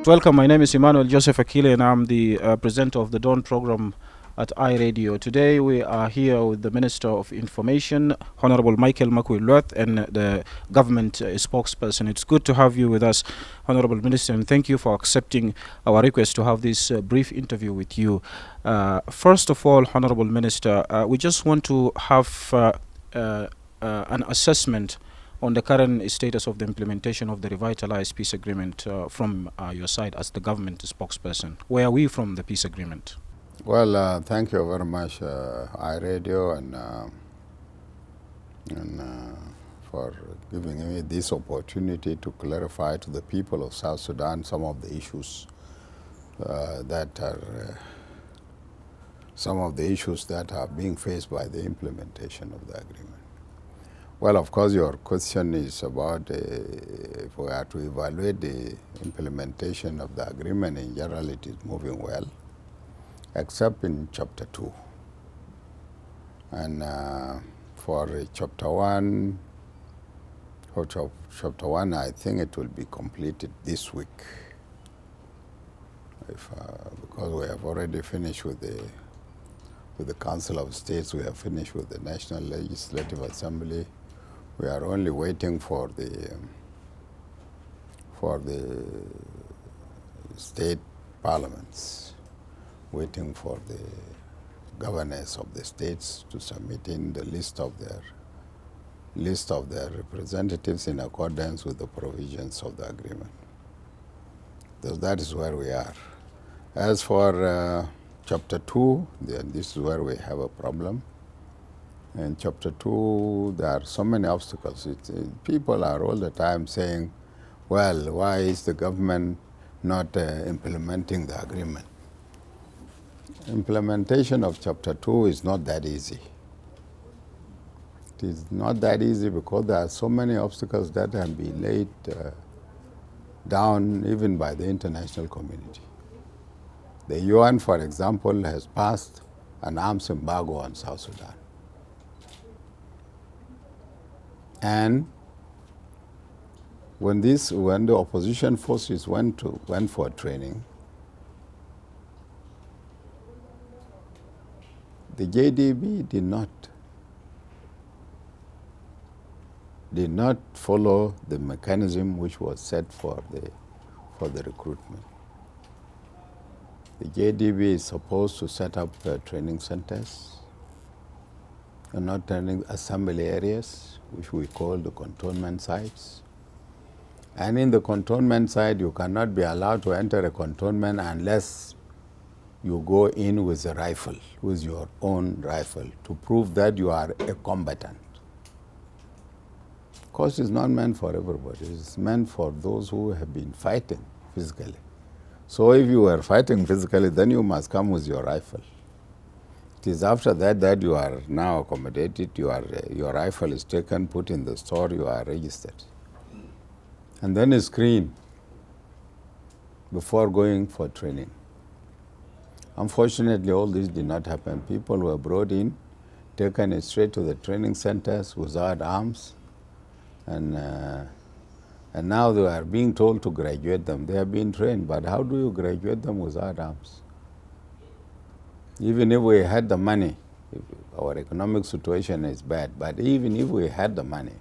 Welcome. My name is Emmanuel Joseph Akile, and I'm the presenter of the Dawn program at iRadio. Today we are here with the Minister of Information, Honorable Michael Makuei Lueth, and the government spokesperson. It's good to have you with us, Honorable Minister, and thank you for accepting our request to have this brief interview with you. First of all, Honorable Minister, we just want to have an assessment on the current status of the implementation of the revitalized peace agreement from your side as the government spokesperson. Where are we from the peace agreement? Well, thank you very much, iRadio, and for giving me this opportunity to clarify to the people of South Sudan some of the issues that are being faced by the implementation of the agreement. Well, of course, your question is about if we are to evaluate the implementation of the agreement. In general, it is moving well, except in Chapter 2. And for Chapter 1, I think it will be completed this week, because we have already finished with the Council of States, we have finished with the National Legislative Assembly. We are only waiting for the state parliaments, waiting for the governors of the states to submit in the list of their representatives in accordance with the provisions of the agreement. So that is where we are. As for Chapter 2, this is where we have a problem. In Chapter 2, there are so many obstacles. People are all the time saying, well, why is the government not implementing the agreement? Implementation of Chapter 2 is not that easy. It is not that easy because there are so many obstacles that have been laid down even by the international community. The UN, for example, has passed an arms embargo on South Sudan. And when the opposition forces went for training, the JDB did not follow the mechanism which was set for the recruitment. The JDB is supposed to set up training centers, and not training assembly areas, which we call the cantonment sites. And in the cantonment site, you cannot be allowed to enter a cantonment unless you go in with a rifle, with your own rifle, to prove that you are a combatant. Of course, it's not meant for everybody. It's meant for those who have been fighting physically. So if you were fighting physically, then you must come with your rifle. It is after that you are now accommodated, your rifle is taken, put in the store, you are registered. And then screened before going for training. Unfortunately, all this did not happen. People were brought in, taken straight to the training centers without arms, and now they are being told to graduate them. They have been trained, but how do you graduate them without arms? Even if we had the money, our economic situation is bad, but even if we had the money,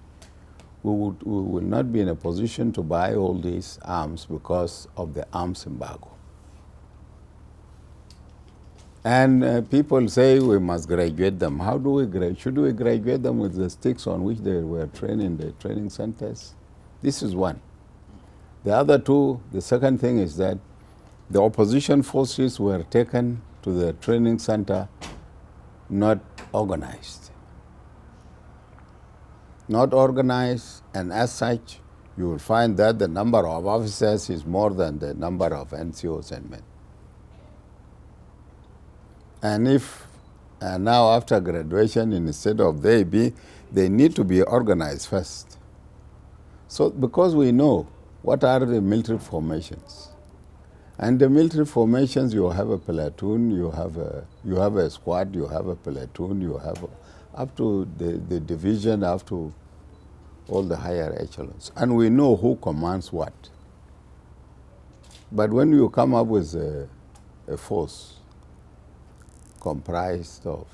we will not be in a position to buy all these arms because of the arms embargo. And people say we must graduate them. How do we graduate? Should we graduate them with the sticks on which they were trained in the training centers? This is one. The other two, the second thing is that the opposition forces were taken to the training center not organized. Not organized, and as such, you will find that the number of officers is more than the number of NCOs and men. And now after graduation, instead of they need to be organized first. So because we know what are the military formations. And the military formations, you have a platoon, you have a squad, you have a platoon, you have up to the division, up to all the higher echelons. And we know who commands what. But when you come up with a force comprised of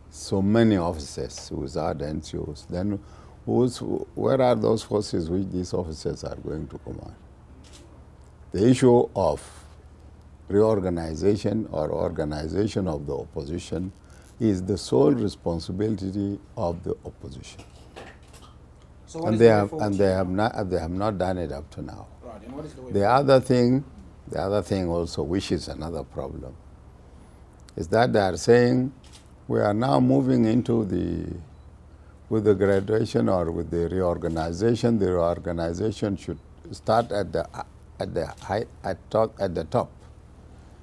so many officers without NCOs, then where are those forces which these officers are going to command? The issue of reorganization or organization of the opposition is the sole responsibility of the opposition. So And they have not done it up to now. Right. And what is the way The other thing also, which is another problem, is that they are saying we are now moving into with the graduation or with the reorganization. The reorganization should start at the top,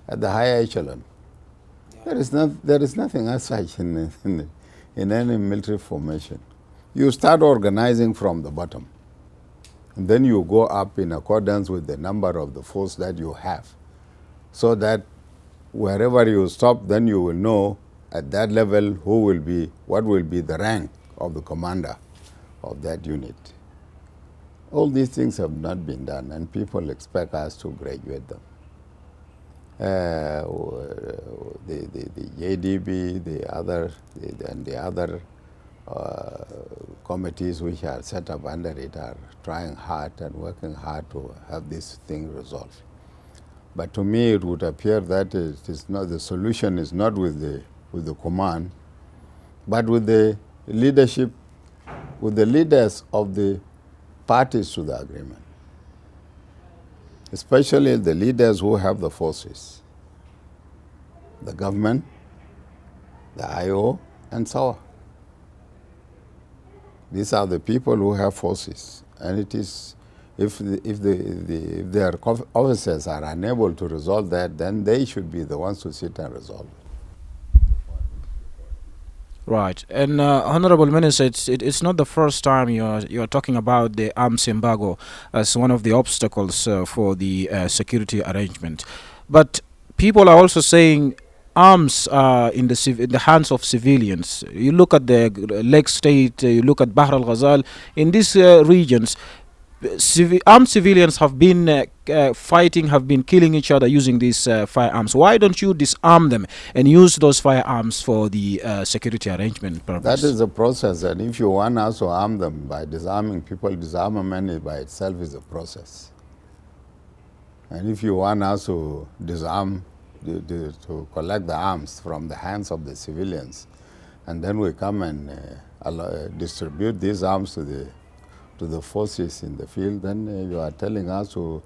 at the high echelon. Yeah. There is nothing as such in any military formation. You start organizing from the bottom, and then you go up in accordance with the number of the force that you have, so that wherever you stop, then you will know at that level what will be the rank of the commander of that unit. All these things have not been done, and people expect us to graduate them. The JDB, the other committees which are set up under it are trying hard and working hard to have this thing resolved. But to me, it would appear that it is not, the solution is not with the command, but with the leadership, with the leaders of the parties to the agreement, especially the leaders who have the forces, the government, the IO, and so on. These are the people who have forces, and it is if their officers are unable to resolve that, then they should be the ones to sit and resolve it. Right. And Honorable Minister, it's not the first time you're talking about the arms embargo as one of the obstacles for the security arrangement. But people are also saying arms are in the hands of civilians. You look at the Lake State, you look at Bahr al-Ghazal. In these regions, armed civilians have been fighting, have been killing each other using these firearms. Why don't you disarm them and use those firearms for the security arrangement purpose? That is the process, and if you want us to arm them by disarming people, disarmament by itself is a process. And if you want us to disarm, to collect the arms from the hands of the civilians, and then we come and distribute these arms to the forces in the field, then you are telling us to,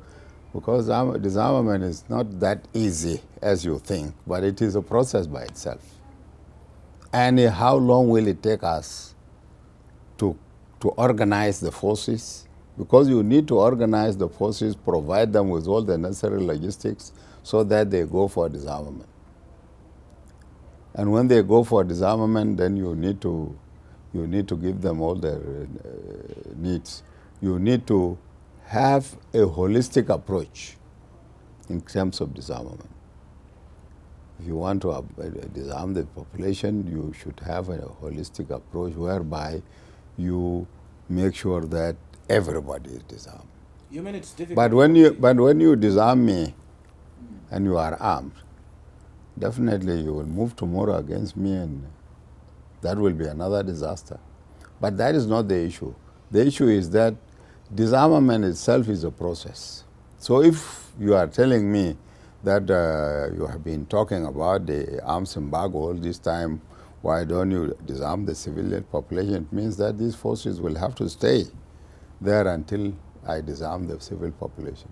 because disarmament is not that easy as you think, but it is a process by itself. And how long will it take us to organize the forces? Because you need to organize the forces, provide them with all the necessary logistics so that they go for disarmament. And when they go for disarmament, then you need to give them all their needs. You need to have a holistic approach in terms of disarmament. If you want to disarm the population, you should have a holistic approach whereby you make sure that everybody is disarmed. You mean it's difficult? But when you disarm me and you are armed, definitely you will move tomorrow against me, and that will be another disaster. But that is not the issue. The issue is that disarmament itself is a process. So if you are telling me that you have been talking about the arms embargo all this time, why don't you disarm the civilian population? It means that these forces will have to stay there until I disarm the civil population.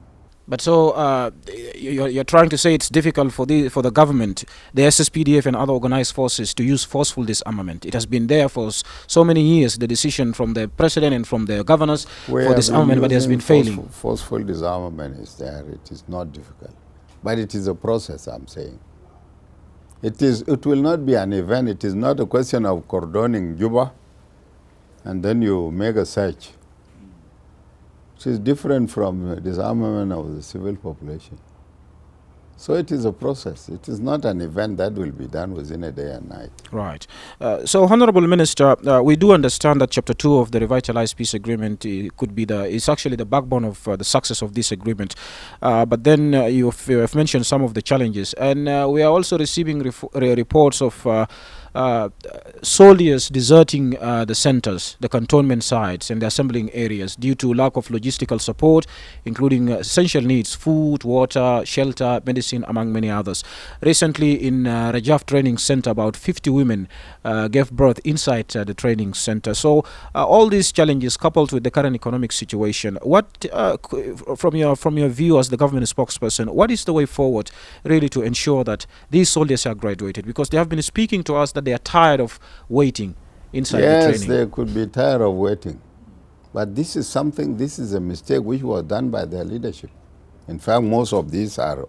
But so you're trying to say it's difficult for the government, the SSPDF and other organized forces to use forceful disarmament. It has been there for so many years, the decision from the president and from the governors for disarmament, but it has been failing. Forceful disarmament is there. It is not difficult. But it is a process, I'm saying. It will not be an event. It is not a question of cordoning Juba and then you make a search. It is different from disarmament of the civil population. So it is a process. It is not an event that will be done within a day and night. Right. So, Honorable Minister, we do understand that Chapter 2 of the Revitalized Peace Agreement is actually the backbone of the success of this agreement. But then you've mentioned some of the challenges. And we are also receiving reports of soldiers deserting the centers, the cantonment sites, and the assembling areas due to lack of logistical support, including essential needs, food, water, shelter, medicine, among many others. Recently, in Rajaf Training Center, about 50 women gave birth inside the training center. So, all these challenges, coupled with the current economic situation, what, from your view as the government spokesperson, what is the way forward, really, to ensure that these soldiers are graduated? Because they have been speaking to us that they are tired of waiting inside the training. Yes, they could be tired of waiting. But this is a mistake which was done by their leadership. In fact, most of these are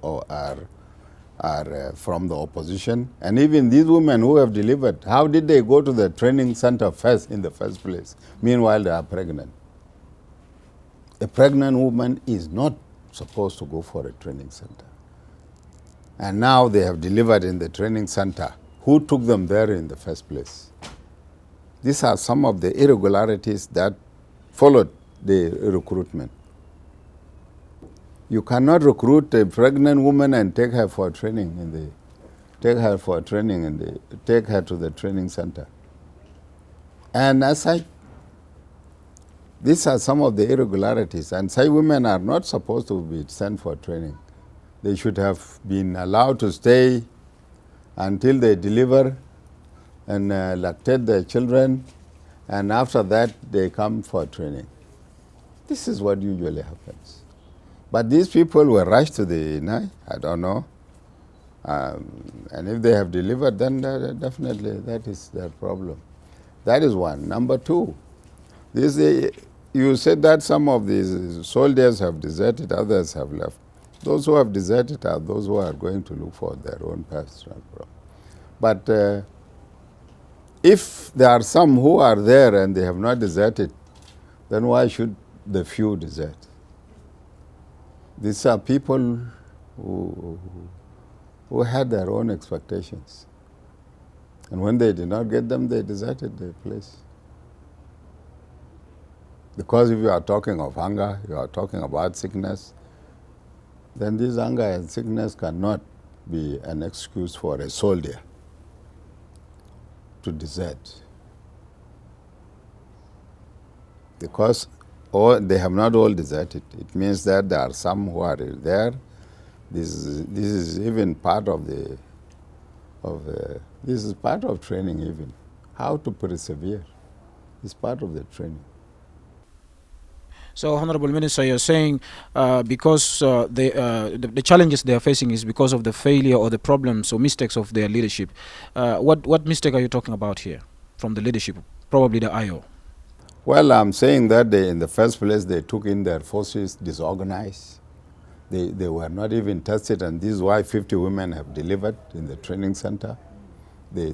from the opposition. And even these women who have delivered, how did they go to the training center first in the first place? Meanwhile, they are pregnant. A pregnant woman is not supposed to go for a training center. And now they have delivered in the training center. Who took them there in the first place? These are some of the irregularities that followed the recruitment. You cannot recruit a pregnant woman and take her for training take her to the training center. And as such, these are some of the irregularities. And such women are not supposed to be sent for training. They should have been allowed to stay until they deliver and lactate their children, and after that they come for training. This is what usually happens. But these people were rushed to the I don't know. And if they have delivered, then definitely that is their problem. That is one. Number two, you said that some of these soldiers have deserted, others have left. Those who have deserted are those who are going to look for their own personal problem. But if there are some who are there and they have not deserted, then why should the few desert? These are people who had their own expectations. And when they did not get them, they deserted the place. Because if you are talking of hunger, you are talking about sickness, then this hunger and sickness cannot be an excuse for a soldier to desert. Because they have not all deserted. It means that there are some who are there. This is even part of this is part of training even. How to persevere is part of the training. So, Honorable Minister, you're saying because the challenges they are facing is because of the failure or the problems or mistakes of their leadership. What mistake are you talking about here from the leadership? Probably the IO. Well, I'm saying that in the first place, they took in their forces disorganized. They were not even tested, and this is why 50 women have delivered in the training center. They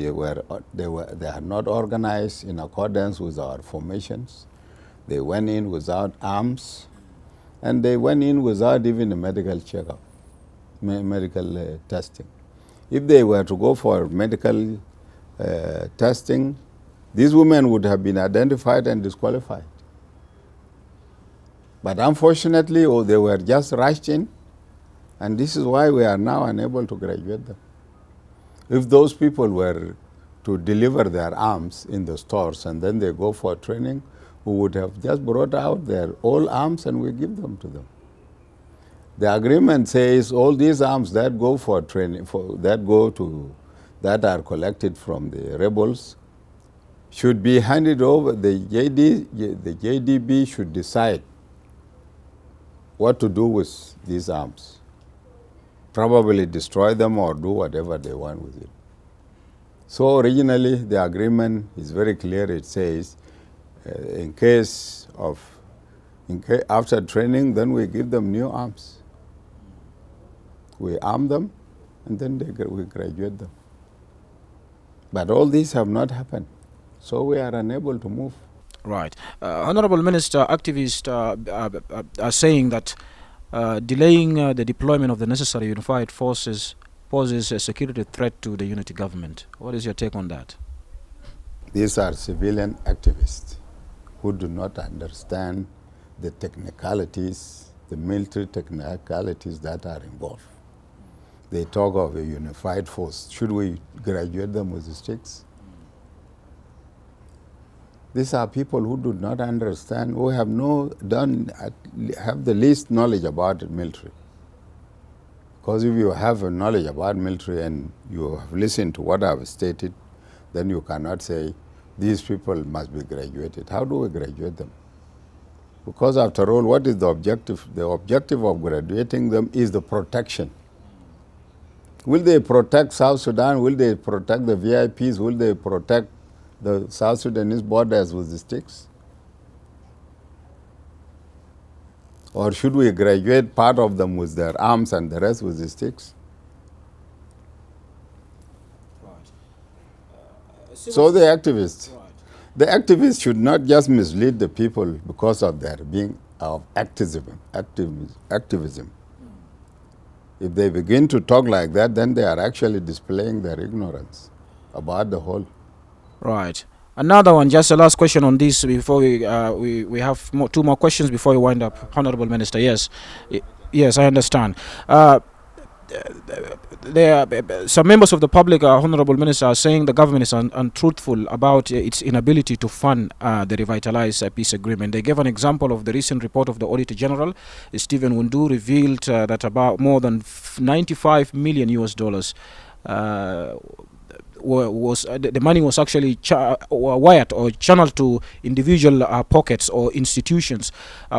are not organized in accordance with our formations. They went in without arms, and they went in without even a medical checkup, medical testing. If they were to go for medical testing, these women would have been identified and disqualified. But unfortunately, they were just rushed in, and this is why we are now unable to graduate them. If those people were to deliver their arms in the stores and then they go for training, we would have just brought out their old arms and we give them to them. The agreement says all these arms that go for training, that are collected from the rebels, should be handed over. The JDB should decide what to do with these arms. Probably destroy them or do whatever they want with it. So originally the agreement is very clear. It says after training, then we give them new arms. We arm them and then we graduate them. But all these have not happened. So we are unable to move. Right. Honorable Minister, activists are saying that delaying the deployment of the necessary unified forces poses a security threat to the unity government. What is your take on that? These are civilian activists who do not understand the technicalities, the military technicalities that are involved. They talk of a unified force. Should we graduate them with sticks? These are people who do not understand, who have have the least knowledge about the military. Because if you have a knowledge about military and you have listened to what I have stated, then you cannot say these people must be graduated. How do we graduate them? Because after all, what is the objective? The objective of graduating them is the protection. Will they protect South Sudan? Will they protect the VIPs? Will they protect the South Sudanese borders with the sticks? Or should we graduate part of them with their arms and the rest with the sticks? Right. So the activists should not just mislead the people because of their being of activism. If they begin to talk like that, then they are actually displaying their ignorance about the whole. Right. Another one, just a last question on this before we have two more questions before we wind up. Honorable Minister, yes. Yes, I understand. Some members of the public, Honorable Minister, are saying the government is untruthful about its inability to fund the revitalized peace agreement. They gave an example of the recent report of the Auditor General. Stephen Wundu revealed that about more than 95 million US dollars the money was actually wired or channeled to individual pockets or institutions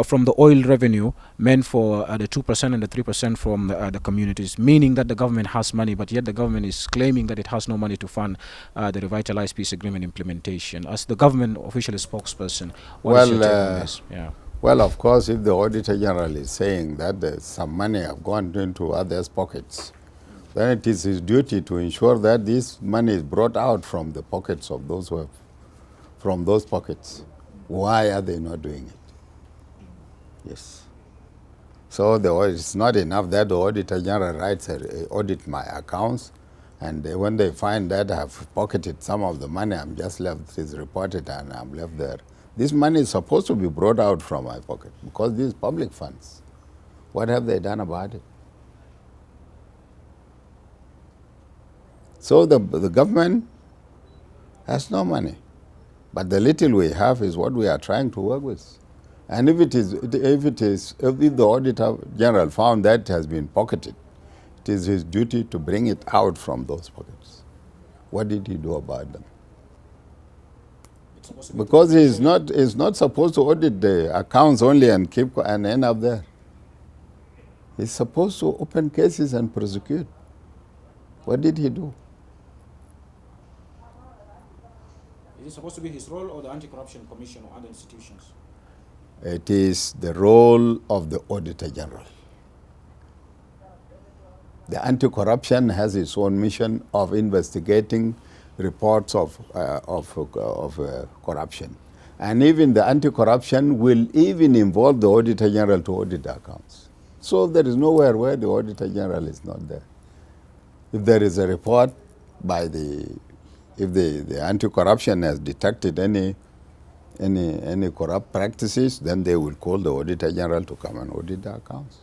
from the oil revenue meant for the 2% and the 3% from the communities, meaning that the government has money, but yet the government is claiming that it has no money to fund the revitalized peace agreement implementation. As the government official spokesperson, what is your take on this? Yeah. Well, of course, if the Auditor General is saying that some money have gone into others' pockets, then it is his duty to ensure that this money is brought out from the pockets of those who have, from those pockets. Why are they not doing it? Yes. So it's not enough that the Auditor General writes, audit my accounts, and when they find that I have pocketed some of the money, I'm just left, it's reported, and I'm left there. This money is supposed to be brought out from my pocket because these public funds. What have they done about it? So the government has no money, but the little we have is what we are trying to work with. And if the Auditor General found that it has been pocketed, it is his duty to bring it out from those pockets. What did he do about them? Because he is not supposed to audit the accounts only and keep and end up there. He's supposed to open cases and prosecute. What did he do? Is it supposed to be his role or the Anti-Corruption Commission or other institutions? It is the role of the Auditor General. The anti-corruption has its own mission of investigating reports of corruption. And even the anti-corruption will even involve the Auditor General to audit the accounts. So there is nowhere where the Auditor General is not there. If there is a report by if the anti-corruption has detected any corrupt practices, then they will call the Auditor General to come and audit the accounts.